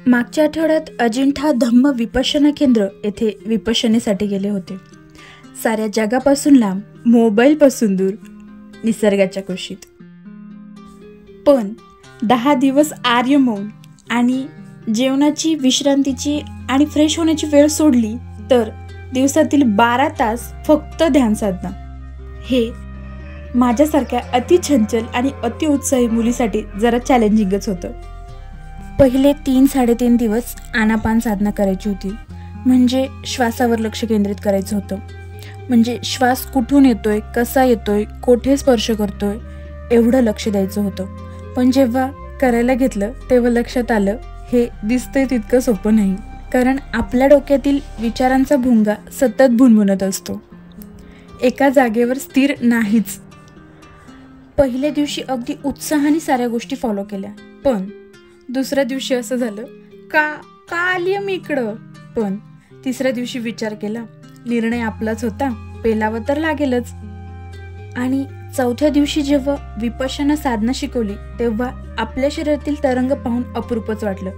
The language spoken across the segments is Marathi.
मागच्या आठवड्यात अजिंठा धम्म विपश्यना केंद्र येथे विपश्यनेसाठी गेले होते. साऱ्या जगापासून लांब, मोबाईलपासून दूर, निसर्गाच्या कुशीत. पण 10 दिवस आर्य मौन आणि जेवणाची, विश्रांतीची आणि फ्रेश होण्याची वेळ सोडली तर दिवसातील 12 तास फक्त ध्यान साधना. हे माझ्यासारख्या अतिचंचल आणि अतिउत्साही मुलीसाठी जरा चॅलेंजिंगच होतं. पहिले 3-3.5 दिवस आनापान साधना करायची होती. म्हणजे श्वासावर लक्ष केंद्रित करायचं होतं. म्हणजे श्वास कुठून येतोय, कसा येतोय, कोठे स्पर्श करतोय, एवढं लक्ष द्यायचं होतं. पण जेव्हा करायला घेतलं तेव्हा लक्षात आलं हे दिसतंय तितकं सोपं नाही. कारण आपल्या डोक्यातील विचारांचा भुंगा सतत भुणभुणत असतो, एका जागेवर स्थिर नाहीच. पहिल्या दिवशी अगदी उत्साहाने साऱ्या गोष्टी फॉलो केल्या. पण दुसऱ्या दिवशी असं झालं, का आली मी इकडं. पण तिसऱ्या दिवशी विचार केला, निर्णय आपलाच होता, पेलावं तर लागेलच. आणि चौथ्या दिवशी जेव्हा विपश्यना साधना शिकवली तेव्हा आपल्या शरीरातील तरंग पाहून अपूर्वच वाटलं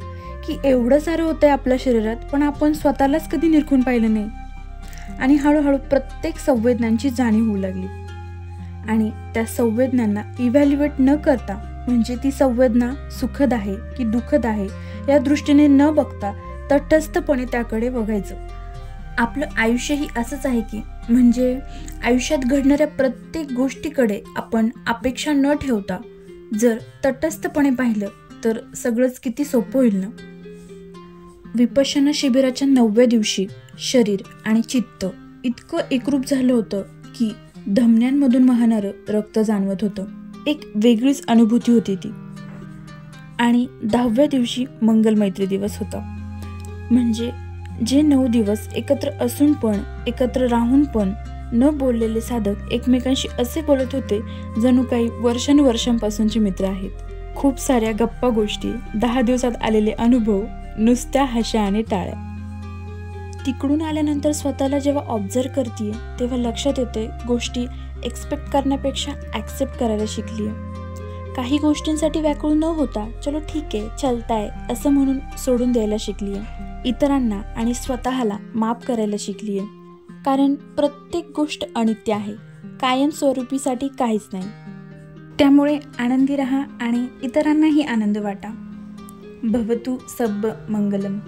की एवढं सारं होतंय आपल्या शरीरात, पण आपण स्वतःलाच कधी निरखून पाहिलं नाही. आणि हळूहळू प्रत्येक संवेदनांची जाणीव होऊ लागली. आणि त्या संवेदनांना इव्हॅल्युएट न करता, म्हणजे ती संवेदना सुखद आहे की दुःखद आहे या दृष्टीने न बघता तटस्थपणे त्याकडे बघायचं. आपलं आयुष्यही असंच आहे की, म्हणजे आयुष्यात घडणाऱ्या प्रत्येक गोष्टीकडे आपण अपेक्षा न ठेवता जर तटस्थपणे पाहिलं तर सगळंच किती सोपं होईल ना. विपश्यना शिबिराच्या 9व्या दिवशी शरीर आणि चित्त इतकं एकरूप झालं होतं की धमन्यांमधून वाहणारं रक्त जाणवत होतं. एक वेगळीच अनुभूती होती ती. आणि 10व्या दिवशी मंगलमैत्री दिवस होता. म्हणजे जे 9 दिवस एकत्र असून पण, एकत्र राहून पण न बोललेले साधक एकमेकांशी असे बोलत होते जणू काही वर्षानुवर्षांपासूनचे मित्र आहेत. खूप साऱ्या गप्पा गोष्टी, 10 दिवसात आलेले अनुभव, नुसत्या हशा आणि टाळ्या. तिकडून आल्यानंतर स्वतःला जेव्हा ऑब्झर्व करते तेव्हा लक्षात येते गोष्टी एक्सपेक्ट करण्यापेक्षा ॲक्सेप्ट करायला शिकली आहे. काही गोष्टींसाठी व्याकुळ न होता चलो ठीक आहे, चलताय असं म्हणून सोडून द्यायला शिकली आहे. इतरांना आणि स्वतःला माफ करायला शिकली आहे. कारण प्रत्येक गोष्ट अनित्य आहे, कायमस्वरूपीसाठी काहीच नाही. त्यामुळे आनंदी राहा आणि इतरांनाही आनंद वाटा. भवतु सब्ब मंगलम.